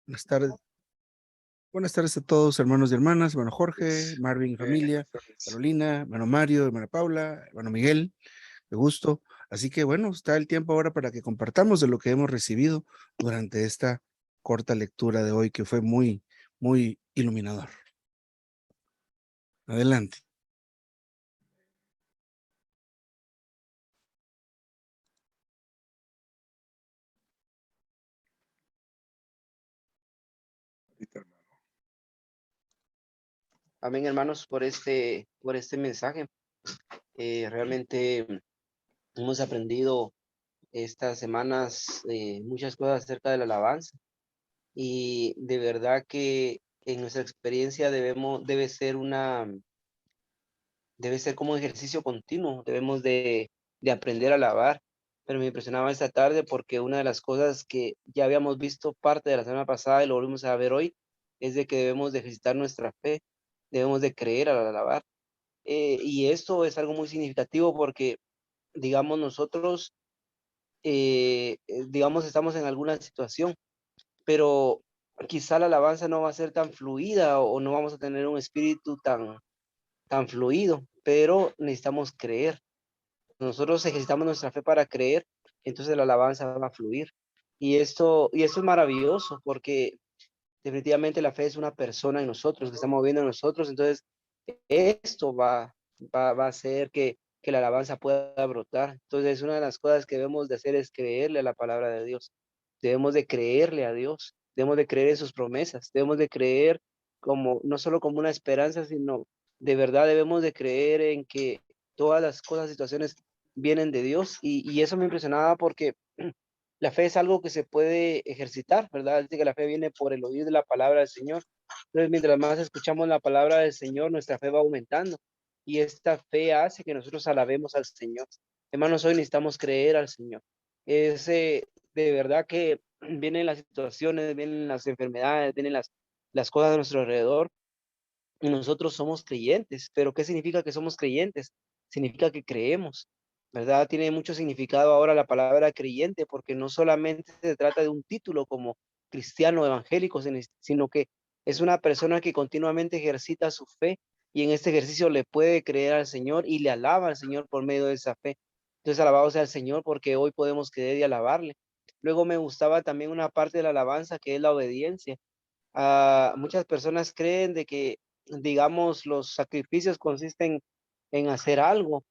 Buenas tardes. Buenas tardes a todos, hermanos y hermanas, hermano Jorge, Marvin y familia, Carolina, hermano Mario, hermana Paula, hermano Miguel, de gusto. Así que bueno, está el tiempo ahora para que compartamos de lo que hemos recibido durante esta corta lectura de hoy, que fue muy, muy iluminador. Adelante. Amén, hermanos, por este mensaje. Realmente hemos aprendido estas semanas muchas cosas acerca de la alabanza y de verdad que en nuestra experiencia debe ser como un ejercicio continuo. Debemos de aprender a alabar. Pero me impresionaba esta tarde porque una de las cosas que ya habíamos visto parte de la semana pasada y lo volvimos a ver hoy es de que debemos de ejercitar nuestra fe, debemos de creer al alabar. Y esto es algo muy significativo porque, digamos, nosotros, digamos, estamos en alguna situación, pero quizá la alabanza no va a ser tan fluida o no vamos a tener un espíritu tan fluido, pero necesitamos creer. Nosotros ejercitamos nuestra fe para creer, entonces la alabanza va a fluir. Y esto es maravilloso porque definitivamente la fe es una persona en nosotros, que está moviendo en nosotros, entonces esto va a hacer que la alabanza pueda brotar. Entonces, una de las cosas que debemos de hacer es creerle a la palabra de Dios. Debemos de creerle a Dios, debemos de creer en sus promesas, debemos de creer como, no solo como una esperanza, sino de verdad debemos de creer en que todas las cosas, situaciones vienen de Dios. Y eso me impresionaba porque la fe es algo que se puede ejercitar, ¿verdad? Dice que la fe viene por el oír de la palabra del Señor. Entonces, mientras más escuchamos la palabra del Señor, nuestra fe va aumentando. Y esta fe hace que nosotros alabemos al Señor. Hermanos, hoy necesitamos creer al Señor. Es de verdad que vienen las situaciones, vienen las enfermedades, vienen las cosas a nuestro alrededor. Y nosotros somos creyentes. Pero ¿qué significa que somos creyentes? Significa que creemos, ¿verdad? Tiene mucho significado ahora la palabra creyente, porque no solamente se trata de un título como cristiano evangélico, sino que es una persona que continuamente ejercita su fe y en este ejercicio le puede creer al Señor y le alaba al Señor por medio de esa fe. Entonces, alabado sea el Señor porque hoy podemos creer y alabarle. Luego me gustaba también una parte de la alabanza que es la obediencia. Muchas personas creen de que, digamos, los sacrificios consisten en hacer algo,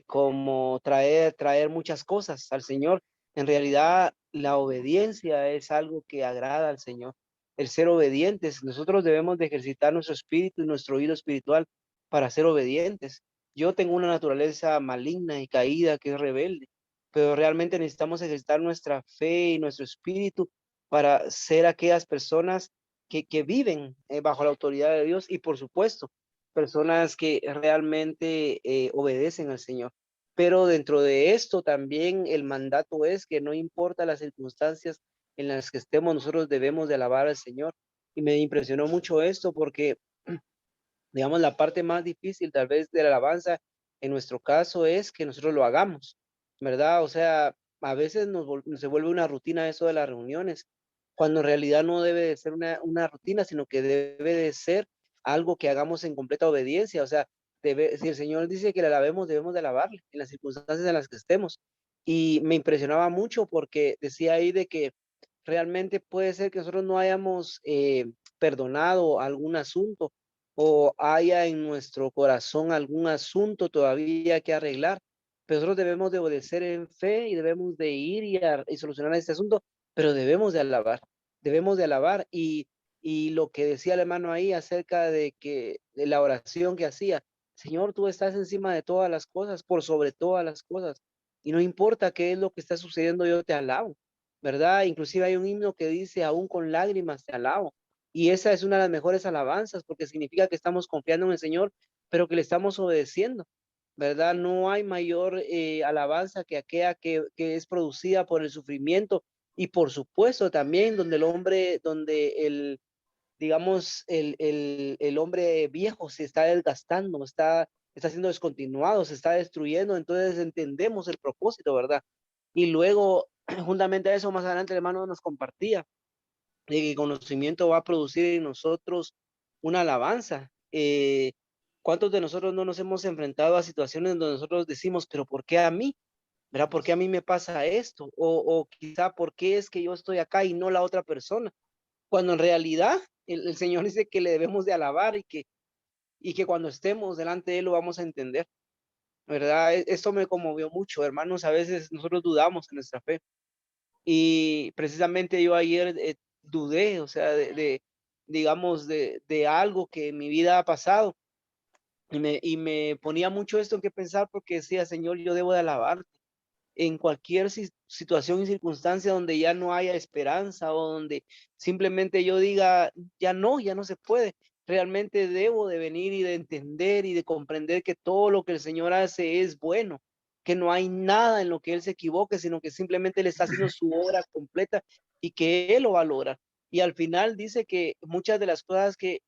como traer muchas cosas al Señor. En realidad, la obediencia es algo que agrada al Señor. El ser obedientes, nosotros debemos de ejercitar nuestro espíritu y nuestro oído espiritual para ser obedientes. Yo tengo una naturaleza maligna y caída que es rebelde, pero realmente necesitamos ejercitar nuestra fe y nuestro espíritu para ser aquellas personas que viven bajo la autoridad de Dios y por supuesto, personas que realmente obedecen al Señor. Pero dentro de esto también el mandato es que no importa las circunstancias en las que estemos, nosotros debemos de alabar al Señor. Y me impresionó mucho esto porque, digamos, la parte más difícil tal vez de la alabanza en nuestro caso es que nosotros lo hagamos, ¿verdad? O sea, a veces se vuelve una rutina eso de las reuniones, cuando en realidad no debe de ser una rutina, sino que debe de ser algo que hagamos en completa obediencia. O sea, si el Señor dice que le alabemos, debemos de alabarle en las circunstancias en las que estemos. Y me impresionaba mucho porque decía ahí de que realmente puede ser que nosotros no hayamos perdonado algún asunto o haya en nuestro corazón algún asunto todavía que arreglar, pero nosotros debemos de obedecer en fe y debemos de ir y solucionar este asunto, pero debemos de alabar y lo que decía el hermano ahí acerca de la oración que hacía, Señor, tú estás encima de todas las cosas, por sobre todas las cosas, y no importa qué es lo que está sucediendo, yo te alabo, ¿verdad? Inclusive hay un himno que dice, aún con lágrimas te alabo. Y esa es una de las mejores alabanzas porque significa que estamos confiando en el Señor, pero que le estamos obedeciendo, ¿verdad? No hay mayor alabanza que aquella que es producida por el sufrimiento y por supuesto también donde el hombre, donde digamos, el hombre viejo se está desgastando, está siendo descontinuado, se está destruyendo, entonces entendemos el propósito, ¿verdad? Y luego, juntamente a eso, más adelante el hermano nos compartía de que el conocimiento va a producir en nosotros una alabanza. ¿Cuántos de nosotros no nos hemos enfrentado a situaciones donde nosotros decimos, pero ¿por qué a mí? ¿Verdad? ¿Por qué a mí me pasa esto? O quizá, ¿por qué es que yo estoy acá y no la otra persona? Cuando en realidad el Señor dice que le debemos de alabar y que cuando estemos delante de Él lo vamos a entender, ¿verdad? Esto me conmovió mucho, hermanos. A veces nosotros dudamos en nuestra fe. Y precisamente yo ayer dudé, o sea, digamos, de algo que en mi vida ha pasado. Y me ponía mucho esto en que pensar porque decía, Señor, yo debo de alabarte en cualquier situación y circunstancia donde ya no haya esperanza o donde simplemente yo diga, ya no se puede. Realmente debo de venir y de entender y de comprender que todo lo que el Señor hace es bueno, que no hay nada en lo que Él se equivoque, sino que simplemente Él está haciendo su obra completa y que Él lo va a lograr. Y al final dice que muchas de las cosas que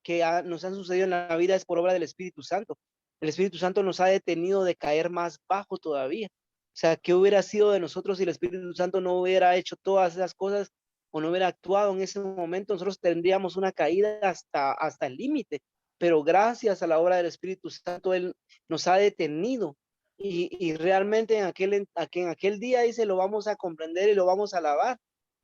nos han sucedido en la vida es por obra del Espíritu Santo. El Espíritu Santo nos ha detenido de caer más bajo todavía. O sea, ¿qué hubiera sido de nosotros si el Espíritu Santo no hubiera hecho todas esas cosas o no hubiera actuado en ese momento? Nosotros tendríamos una caída hasta el límite, pero gracias a la obra del Espíritu Santo, Él nos ha detenido. Y realmente en aquel día dice, lo vamos a comprender y lo vamos a alabar,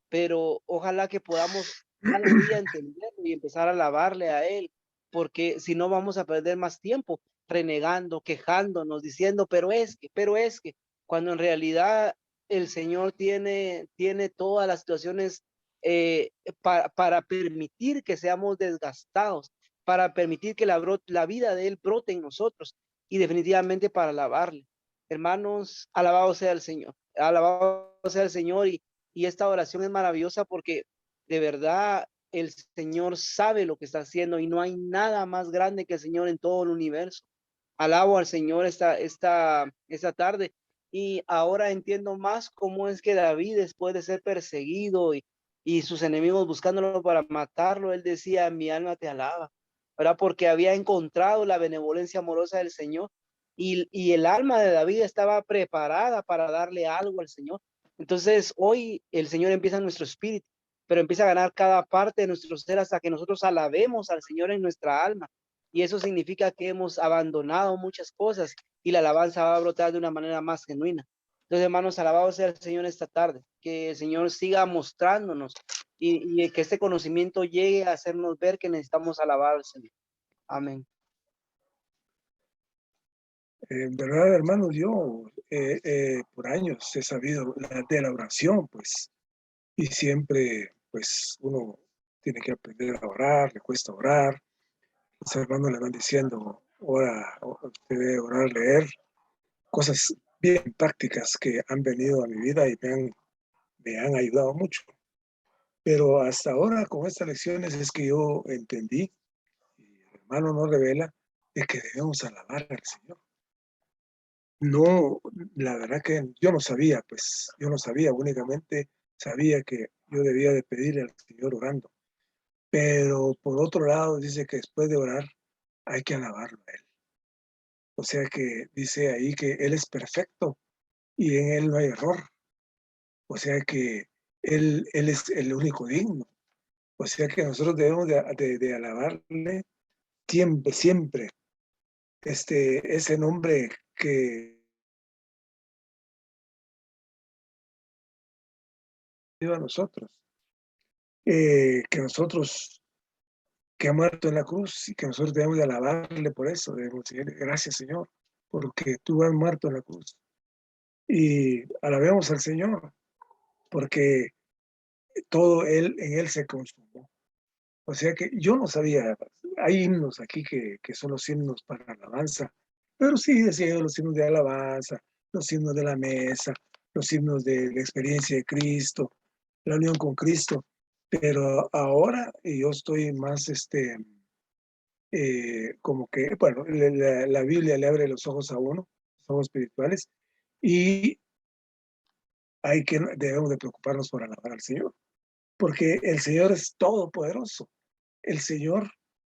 pero ojalá que podamos cada día entenderlo y empezar a alabarle a Él, porque si no vamos a perder más tiempo renegando, quejándonos, diciendo, pero es que, cuando en realidad el Señor tiene todas las situaciones para permitir que seamos desgastados, para permitir que la vida de Él brote en nosotros y definitivamente para alabarle. Hermanos, alabado sea el Señor, alabado sea el Señor y esta oración es maravillosa porque de verdad el Señor sabe lo que está haciendo y no hay nada más grande que el Señor en todo el universo. Alabo al Señor esta tarde y ahora entiendo más cómo es que David, después de ser perseguido y sus enemigos buscándolo para matarlo, él decía, mi alma te alaba, ¿verdad? Porque había encontrado la benevolencia amorosa del Señor y el alma de David estaba preparada para darle algo al Señor. Entonces hoy el Señor empieza en nuestro espíritu, pero empieza a ganar cada parte de nuestro ser hasta que nosotros alabemos al Señor en nuestra alma. Y eso significa que hemos abandonado muchas cosas y la alabanza va a brotar de una manera más genuina. Entonces, hermanos, alabado sea el Señor esta tarde, que el Señor siga mostrándonos y que este conocimiento llegue a hacernos ver que necesitamos alabar al Señor. Amén. En verdad, hermanos, yo por años he sabido de la oración, pues, y siempre, pues, uno tiene que aprender a orar, le cuesta orar. Los hermanos le van diciendo, ora, debe orar, leer, cosas bien prácticas que han venido a mi vida y me han ayudado mucho. Pero hasta ahora, con estas lecciones, es que yo entendí, y el hermano nos revela, de que debemos alabar al Señor. No, la verdad que yo no sabía, pues, yo no sabía, únicamente sabía que yo debía de pedirle al Señor orando. Pero por otro lado, dice que después de orar hay que alabarlo a Él. O sea que dice ahí que Él es perfecto y en Él no hay error. O sea que Él es el único digno. O sea que nosotros debemos de alabarle siempre, siempre. Ese nombre que dio a nosotros, que nosotros, que ha muerto en la cruz y que nosotros debemos de alabarle por eso, debemos decirle gracias Señor, porque tú has muerto en la cruz. Y alabemos al Señor, porque todo en Él se consumó. O sea que yo no sabía, hay himnos aquí que son los himnos para alabanza, pero sí decía yo los himnos de alabanza, los himnos de la mesa, los himnos de la experiencia de Cristo, la unión con Cristo. Pero ahora yo estoy más, como que, bueno, la Biblia le abre los ojos a uno, los ojos espirituales, y debemos de preocuparnos por alabar al Señor, porque el Señor es todopoderoso. El Señor,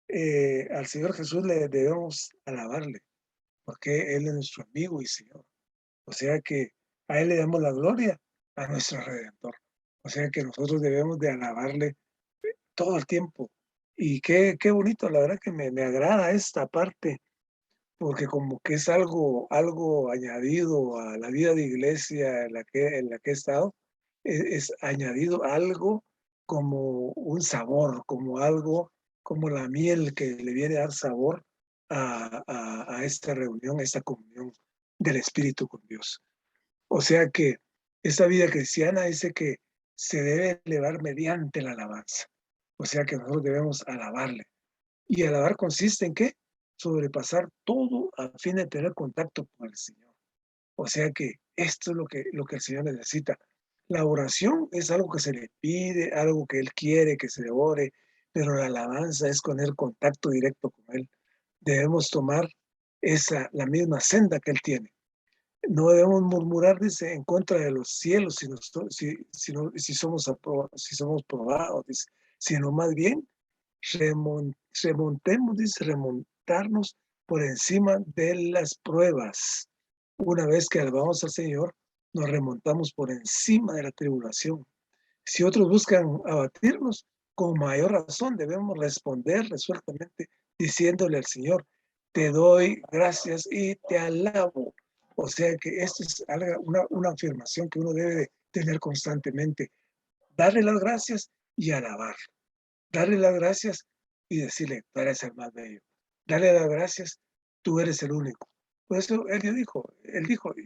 al Señor Jesús le debemos alabarle, porque Él es nuestro amigo y Señor. O sea que a Él le damos la gloria, a nuestro Redentor. O sea que nosotros debemos de alabarle todo el tiempo. Y qué bonito, la verdad que me agrada esta parte, porque como que es algo añadido a la vida de iglesia en la que he estado, es añadido algo como un sabor, como algo, como la miel que le viene a dar sabor a esta reunión, a esta comunión del Espíritu con Dios. O sea que esta vida cristiana dice que se debe elevar mediante la alabanza. O sea que nosotros debemos alabarle. ¿Y alabar consiste en qué? Sobrepasar todo a fin de tener contacto con el Señor. O sea que esto es lo que el Señor necesita. La oración es algo que se le pide, algo que Él quiere que se le ore, pero la alabanza es con el contacto directo con Él. Debemos tomar la misma senda que Él tiene. No debemos murmurar, dice, en contra de los cielos si somos probados, dice, sino más bien remontemos, dice, remontarnos por encima de las pruebas. Una vez que alabamos al Señor, nos remontamos por encima de la tribulación. Si otros buscan abatirnos, con mayor razón debemos responder resueltamente diciéndole al Señor, te doy gracias y te alabo. O sea que esto es una afirmación que uno debe de tener constantemente. Darle las gracias y alabar. Darle las gracias y decirle, tú eres el más bello. Darle las gracias, tú eres el único. Por eso él dijo,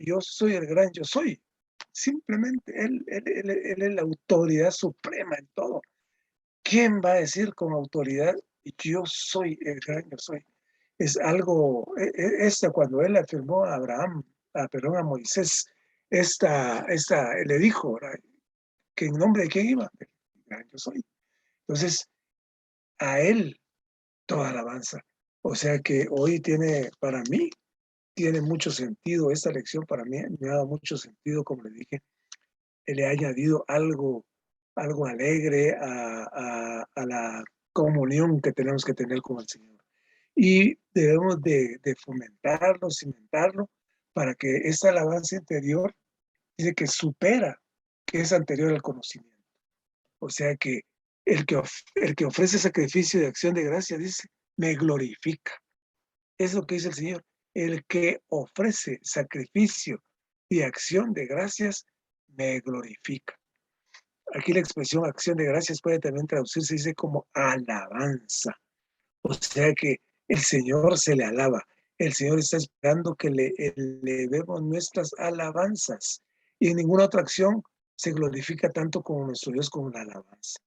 yo soy el gran yo soy. Simplemente él es la autoridad suprema en todo. ¿Quién va a decir con autoridad, yo soy el gran yo soy? Es algo, cuando él afirmó a Abraham, a Moisés, le dijo, ¿verdad?, que en nombre de quién iba, el gran yo soy. Entonces, a él toda alabanza. O sea que hoy para mí, tiene mucho sentido, esta lección para mí me ha dado mucho sentido, como le dije, le ha añadido algo alegre a la comunión que tenemos que tener con el Señor. Y debemos de fomentarlo, cimentarlo, para que esa alabanza interior dice que supera, que es anterior al conocimiento. O sea que el que ofrece sacrificio de acción de gracia, dice, me glorifica. Es lo que dice el Señor. El que ofrece sacrificio de acción de gracias, me glorifica. Aquí la expresión acción de gracias puede también traducirse, dice, como alabanza. O sea que el Señor se le alaba. El Señor está esperando que le elevemos nuestras alabanzas. Y en ninguna otra acción se glorifica tanto como nuestro Dios con la alabanza.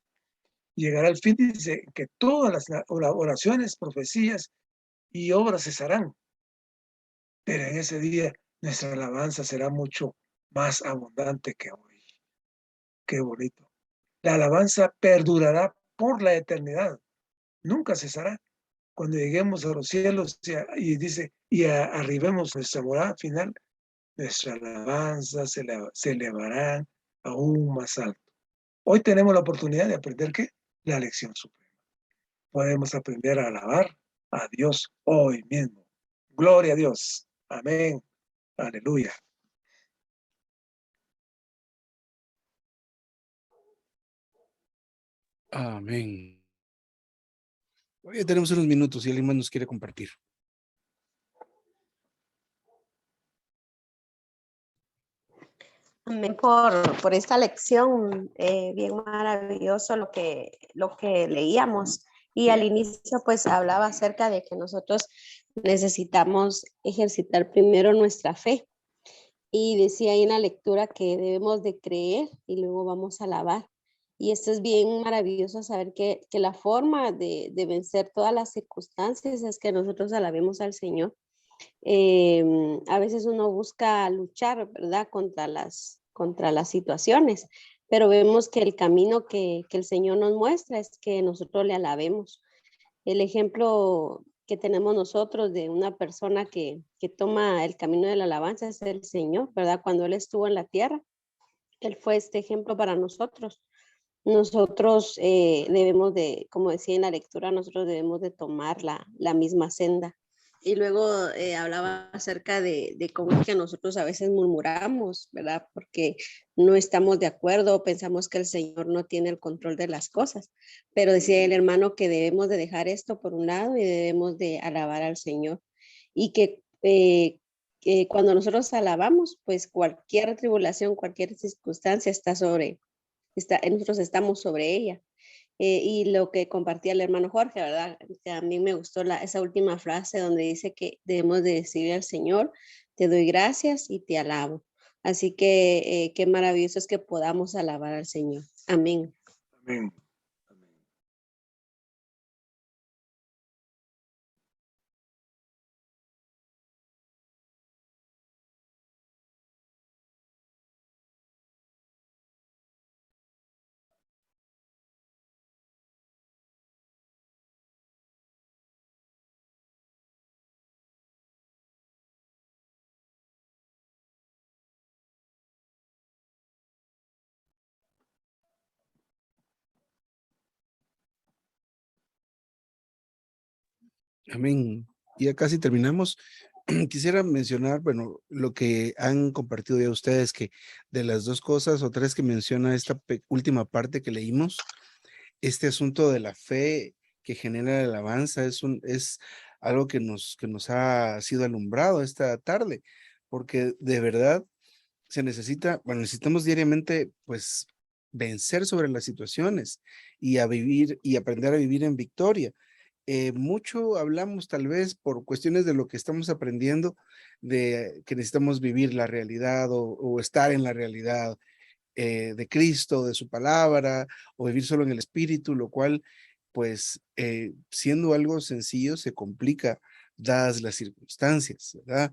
Llegará el fin, dice, que todas las oraciones, profecías y obras cesarán. Pero en ese día nuestra alabanza será mucho más abundante que hoy. Qué bonito. La alabanza perdurará por la eternidad. Nunca cesará. Cuando lleguemos a los cielos y dice, arribemos a nuestra morada final, nuestra alabanza se elevará aún más alto. Hoy tenemos la oportunidad de aprender ¿qué? La lección suprema. Podemos aprender a alabar a Dios hoy mismo. Gloria a Dios. Amén. Aleluya. Amén. Hoy ya tenemos unos minutos si alguien más nos quiere compartir. Amén por esta lección, bien maravilloso lo que leíamos. Y al inicio pues hablaba acerca de que nosotros necesitamos ejercitar primero nuestra fe. Y decía ahí en la lectura que debemos de creer y luego vamos a alabar. Y esto es bien maravilloso saber que la forma de vencer todas las circunstancias es que nosotros alabemos al Señor. A veces uno busca luchar, ¿verdad?, contra las situaciones, pero vemos que el camino que el Señor nos muestra es que nosotros le alabemos. El ejemplo que tenemos nosotros de una persona que toma el camino de la alabanza es el Señor, ¿verdad? Cuando Él estuvo en la tierra, Él fue este ejemplo para nosotros. Nosotros debemos de, como decía en la lectura, nosotros debemos de tomar la misma senda. Y luego hablaba acerca de cómo es que nosotros a veces murmuramos, ¿verdad? Porque no estamos de acuerdo, pensamos que el Señor no tiene el control de las cosas. Pero decía el hermano que debemos de dejar esto por un lado y debemos de alabar al Señor. Y que cuando nosotros alabamos, pues cualquier tribulación, cualquier circunstancia nosotros estamos sobre ella. Y lo que compartía el hermano Jorge, ¿verdad? Que a mí me gustó esa última frase donde dice que debemos de decirle al Señor, te doy gracias y te alabo. Así que qué maravilloso es que podamos alabar al Señor. Amén. Amén. Amén. Amén. Ya casi terminamos. Quisiera mencionar, bueno, lo que han compartido ya ustedes, que de las dos cosas o tres que menciona esta última parte que leímos, este asunto de la fe que genera la alabanza es algo que nos ha sido alumbrado esta tarde, porque de verdad se necesita, bueno, necesitamos diariamente, pues, vencer sobre las situaciones y a vivir y aprender a vivir en victoria. Mucho hablamos tal vez por cuestiones de lo que estamos aprendiendo, de que necesitamos vivir la realidad o estar en la realidad de Cristo, de su palabra, o vivir solo en el Espíritu, lo cual, pues, siendo algo sencillo, se complica dadas las circunstancias, ¿verdad?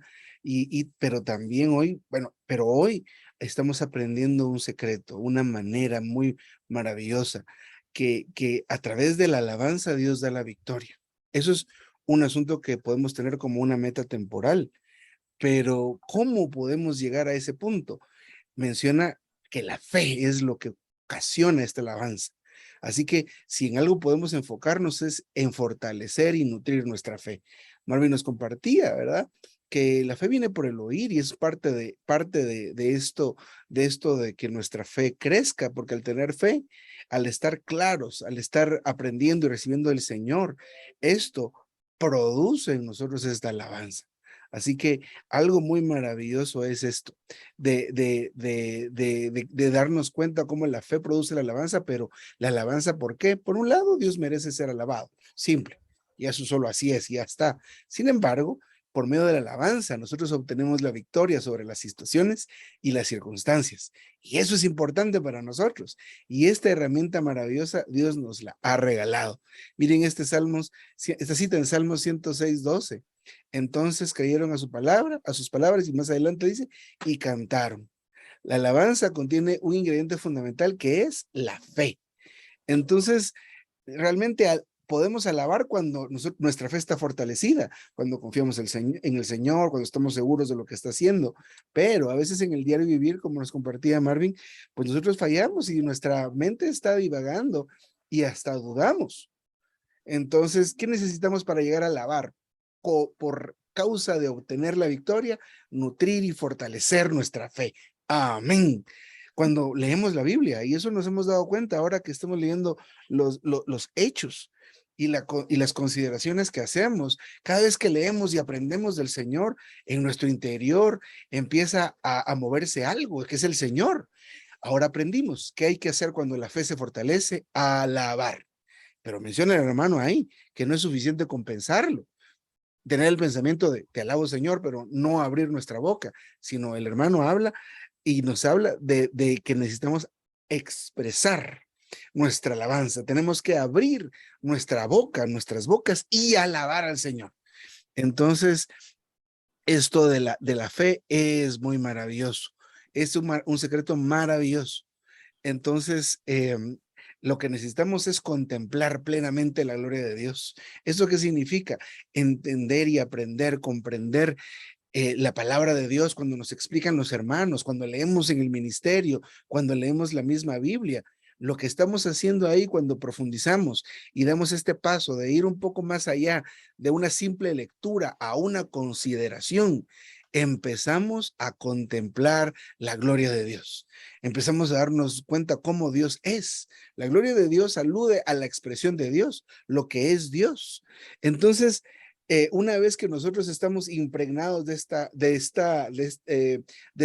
Pero también hoy, bueno, pero hoy estamos aprendiendo un secreto, una manera muy maravillosa, que a través de la alabanza Dios da la victoria. Eso es un asunto que podemos tener como una meta temporal, pero ¿cómo podemos llegar a ese punto? Menciona que la fe es lo que ocasiona esta alabanza. Así que si en algo podemos enfocarnos es en fortalecer y nutrir nuestra fe. Marvin nos compartía, ¿verdad? Que la fe viene por el oír y es parte de esto de que nuestra fe crezca, porque al tener fe, al estar claros, al estar aprendiendo y recibiendo del Señor, esto produce en nosotros esta alabanza. Así que algo muy maravilloso es esto, de darnos cuenta cómo la fe produce la alabanza, pero la alabanza, ¿por qué? Por un lado, Dios merece ser alabado, simple, y eso solo así es, y ya está. Sin embargo, por medio de la alabanza, nosotros obtenemos la victoria sobre las situaciones y las circunstancias, y eso es importante para nosotros, y esta herramienta maravillosa, Dios nos la ha regalado. Miren esta cita en Salmos 106:12. Entonces creyeron a sus palabras, y más adelante dice, y cantaron. La alabanza contiene un ingrediente fundamental que es la fe. Entonces, realmente podemos alabar cuando nuestra fe está fortalecida, cuando confiamos en el Señor, cuando estamos seguros de lo que está haciendo, pero a veces en el diario vivir, como nos compartía Marvin, pues nosotros fallamos y nuestra mente está divagando y hasta dudamos. Entonces, ¿qué necesitamos para llegar a alabar? Por causa de obtener la victoria, nutrir y fortalecer nuestra fe. Amén. Cuando leemos la Biblia, y eso nos hemos dado cuenta ahora que estamos leyendo los hechos y las consideraciones que hacemos, cada vez que leemos y aprendemos del Señor, en nuestro interior empieza a moverse algo, que es el Señor. Ahora aprendimos qué hay que hacer cuando la fe se fortalece: alabar. Pero menciona el hermano ahí que no es suficiente con pensarlo, tener el pensamiento de te alabo Señor, pero no abrir nuestra boca, sino el hermano habla y nos habla de que necesitamos expresar nuestra alabanza. Tenemos que abrir nuestra boca, nuestras bocas y alabar al Señor. Entonces, esto de la fe es muy maravilloso. Es un secreto maravilloso. Entonces, lo que necesitamos es contemplar plenamente la gloria de Dios. ¿Eso qué significa? Entender y aprender, comprender la palabra de Dios cuando nos explican los hermanos, cuando leemos en el ministerio, cuando leemos la misma Biblia. lo que estamos haciendo ahí cuando profundizamos y damos este paso de ir un poco más allá de una simple lectura a una consideración, empezamos a contemplar la gloria de Dios. Empezamos a darnos cuenta cómo Dios es. La gloria de Dios alude a la expresión de Dios, lo que es Dios. Entonces, una vez que nosotros estamos impregnados de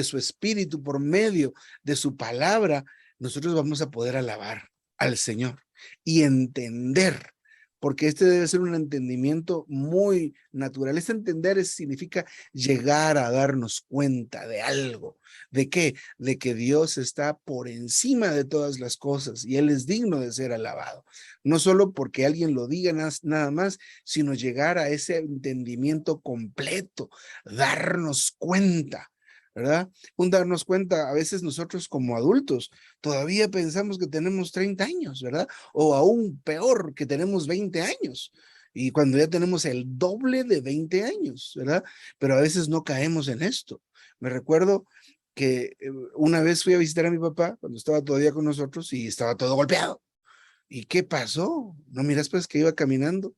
su espíritu por medio de su palabra, nosotros vamos a poder alabar al Señor y entender, porque este debe ser un entendimiento muy natural. Este entender significa llegar a darnos cuenta de algo. ¿De qué? De que Dios está por encima de todas las cosas y Él es digno de ser alabado. No solo porque alguien lo diga nada más, sino llegar a ese entendimiento completo, darnos cuenta, ¿verdad? Un darnos cuenta, a veces nosotros como adultos todavía pensamos que tenemos 30 años, ¿verdad? O aún peor, que tenemos 20 años. Y cuando ya tenemos el doble de 20 años, ¿verdad? Pero a veces no caemos en esto. Me recuerdo que una vez fui a visitar a mi papá cuando estaba todavía con nosotros y estaba todo golpeado. ¿Y qué pasó? No miras pues que iba caminando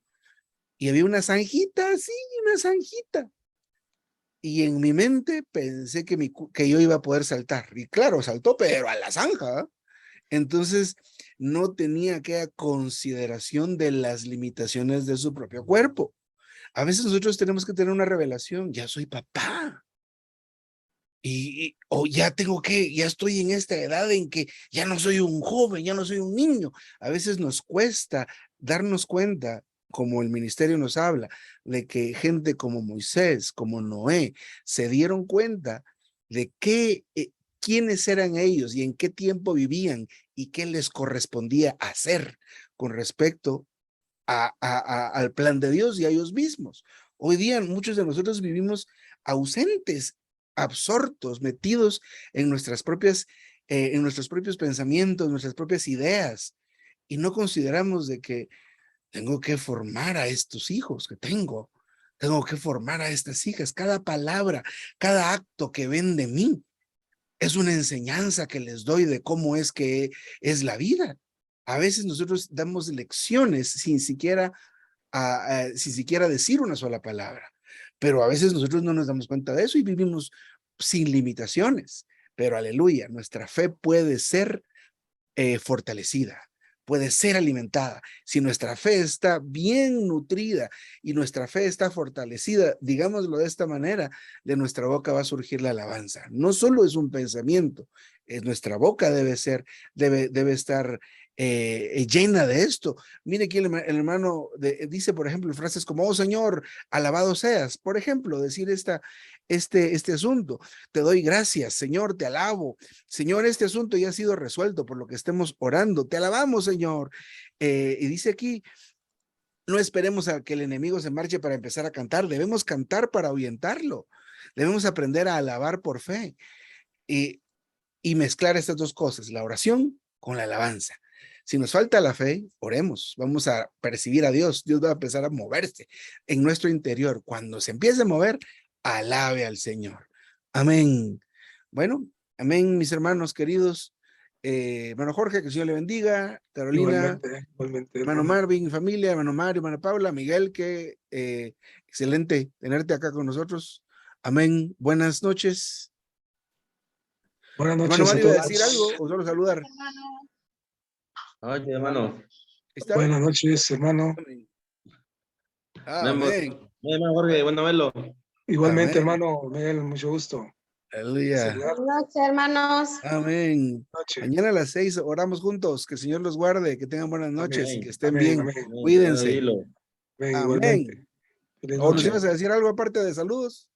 y había una zanjita, sí, una zanjita. Y en mi mente pensé que yo iba a poder saltar. Y claro, saltó, pero a la zanja. Entonces, no tenía aquella consideración de las limitaciones de su propio cuerpo. A veces nosotros tenemos que tener una revelación. Ya soy papá. O ya ya estoy en esta edad en que ya no soy un joven, ya no soy un niño. A veces nos cuesta darnos cuenta, como el ministerio nos habla, de que gente como Moisés, como Noé, se dieron cuenta de quiénes eran ellos y en qué tiempo vivían y qué les correspondía hacer con respecto al plan de Dios y a ellos mismos. Hoy día muchos de nosotros vivimos ausentes, absortos, metidos en nuestros propios pensamientos, nuestras propias ideas, y no consideramos de que tengo que formar a estos hijos que tengo que formar a estas hijas. Cada palabra, cada acto que ven de mí es una enseñanza que les doy de cómo es que es la vida. A veces nosotros damos lecciones sin siquiera decir una sola palabra. Pero a veces nosotros no nos damos cuenta de eso y vivimos sin limitaciones. Pero aleluya, nuestra fe puede ser fortalecida, puede ser alimentada. Si nuestra fe está bien nutrida y nuestra fe está fortalecida, digámoslo de esta manera, de nuestra boca va a surgir la alabanza. No solo es un pensamiento, nuestra boca debe estar llena de esto. Mire aquí el hermano dice, por ejemplo, frases como, oh Señor, alabado seas. Por ejemplo, decir este asunto. Te doy gracias, Señor, te alabo. Señor, este asunto ya ha sido resuelto por lo que estemos orando. Te alabamos, Señor. Y dice aquí, no esperemos a que el enemigo se marche para empezar a cantar. Debemos cantar para ahuyentarlo. Debemos aprender a alabar por fe y mezclar estas dos cosas, la oración con la alabanza. Si nos falta la fe, oremos, vamos a percibir a Dios. Dios va a empezar a moverse en nuestro interior. Cuando se empiece a mover, alabe al Señor. Amén. Bueno, amén, mis hermanos queridos. Hermano Jorge, que el Señor le bendiga. Carolina, igualmente, hermano Marvin, familia, hermano Mario, hermana Paula, Miguel, que excelente tenerte acá con nosotros. Amén. Buenas noches. Buenas Hermano noches a Mario, ¿iba a todos. decir algo o solo saludar? Oye, hermano. ¿Está? Buenas noches, hermano. Amén. Hermano Jorge, bueno verlo. Igualmente, Amén. hermano Miguel, mucho gusto. Aleluya. Saludar. Buenas noches, hermanos. Amén. Noche. Mañana a las 6 oramos juntos. Que el Señor los guarde. Que tengan buenas noches y Amén. que estén Amén, bien. amén. Cuídense. Oílo. Amén, igualmente. Amén. Feliz ¿O nos noche. ibas a decir algo aparte de saludos?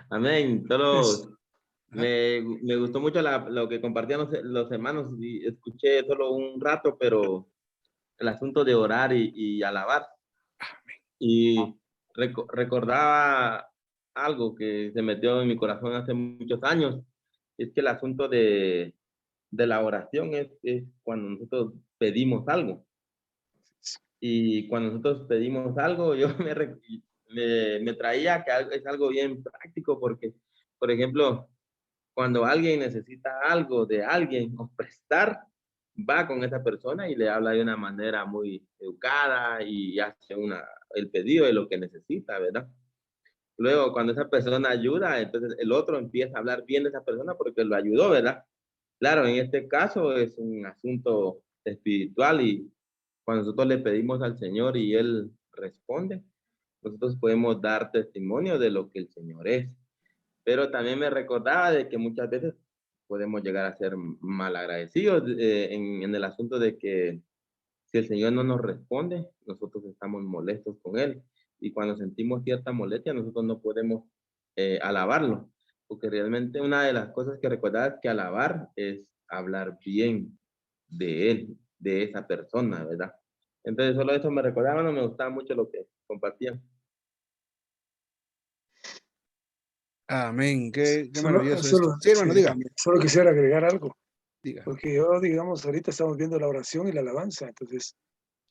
Amén. Es- Me gustó mucho lo que compartían los hermanos y escuché solo un rato, pero el asunto de orar y alabar. Y recordaba algo que se metió en mi corazón hace muchos años. Es que el asunto de la oración es cuando nosotros pedimos algo. Y cuando nosotros pedimos algo, yo me traía que es algo bien práctico porque, por ejemplo, Cuando alguien necesita algo de alguien o prestar, va con esa persona y le habla de una manera muy educada y hace el pedido de lo que necesita, ¿verdad? Luego, cuando esa persona ayuda, entonces el otro empieza a hablar bien de esa persona porque lo ayudó, ¿verdad? Claro, en este caso es un asunto espiritual y cuando nosotros le pedimos al Señor y Él responde, nosotros podemos dar testimonio de lo que el Señor es. Pero también me recordaba de que muchas veces podemos llegar a ser malagradecidos en el asunto de que si el Señor no nos responde, nosotros estamos molestos con Él. Y cuando sentimos cierta molestia, nosotros no podemos alabarlo. Porque realmente una de las cosas que recordar es que alabar es hablar bien de Él, de esa persona, ¿verdad? Entonces, solo eso me recordaba, no me gustaba mucho lo que compartían. Amén. Qué Solo, maravilloso esto. solo, Sí, hermano, sí, diga. solo quisiera agregar algo, Diga. porque yo, digamos, ahorita estamos viendo la oración y la alabanza, entonces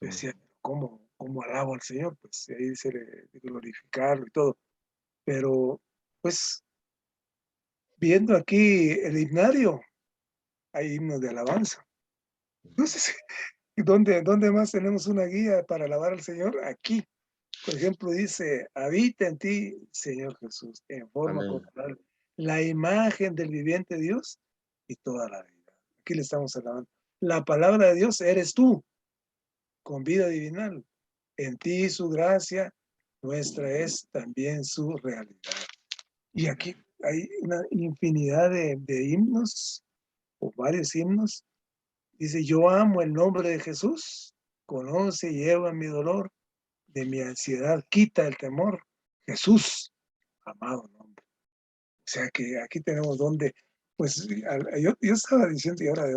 yo decía, ¿cómo alabo al Señor? Pues ahí dice de glorificarlo y todo, pero pues viendo aquí el himnario, hay himnos de alabanza. Entonces, ¿dónde más tenemos una guía para alabar al Señor? Aquí. Por ejemplo, dice, habita en ti, Señor Jesús, en forma Amén. corporal, la imagen del viviente Dios y toda la vida. Aquí le estamos alabando. La palabra de Dios eres tú, con vida divinal. En ti su gracia, nuestra es también su realidad. Y aquí hay una infinidad de himnos, o varios himnos. Dice, yo amo el nombre de Jesús, conoce y lleva mi dolor, de mi ansiedad quita el temor. Jesús, amado nombre. O sea que aquí tenemos donde, pues yo estaba diciendo, y ahora de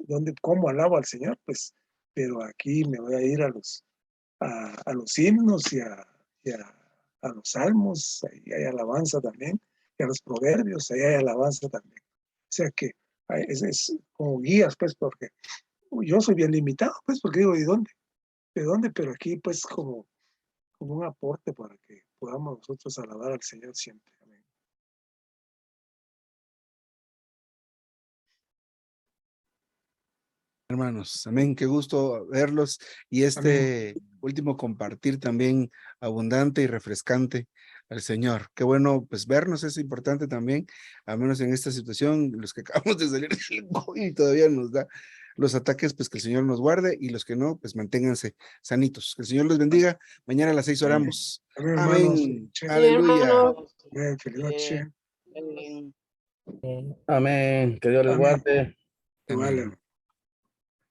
dónde, cómo alabo al Señor, pues, pero aquí me voy a ir a los himnos y a los salmos, ahí hay alabanza también, y a los proverbios, ahí hay alabanza también. O sea que es como guías, pues, porque yo soy bien limitado, pues, porque digo, ¿de dónde? ¿De dónde? Pero aquí, pues, como un aporte para que podamos nosotros alabar al Señor siempre. Amén. Hermanos, amén, qué gusto verlos y este último compartir también abundante y refrescante al Señor. Qué bueno, pues vernos es importante también, al menos en esta situación, los que acabamos de salir del COVID todavía nos da los ataques, pues que el Señor nos guarde y los que no, pues manténganse sanitos. Que el Señor los bendiga. Mañana a las 6 oramos. Amén, hermanos. Amén. Che, Sí, Aleluya. hermano. amén, feliz noche. Amén. Amén. Que Dios les Amén. guarde. Igual, Amén. hermano.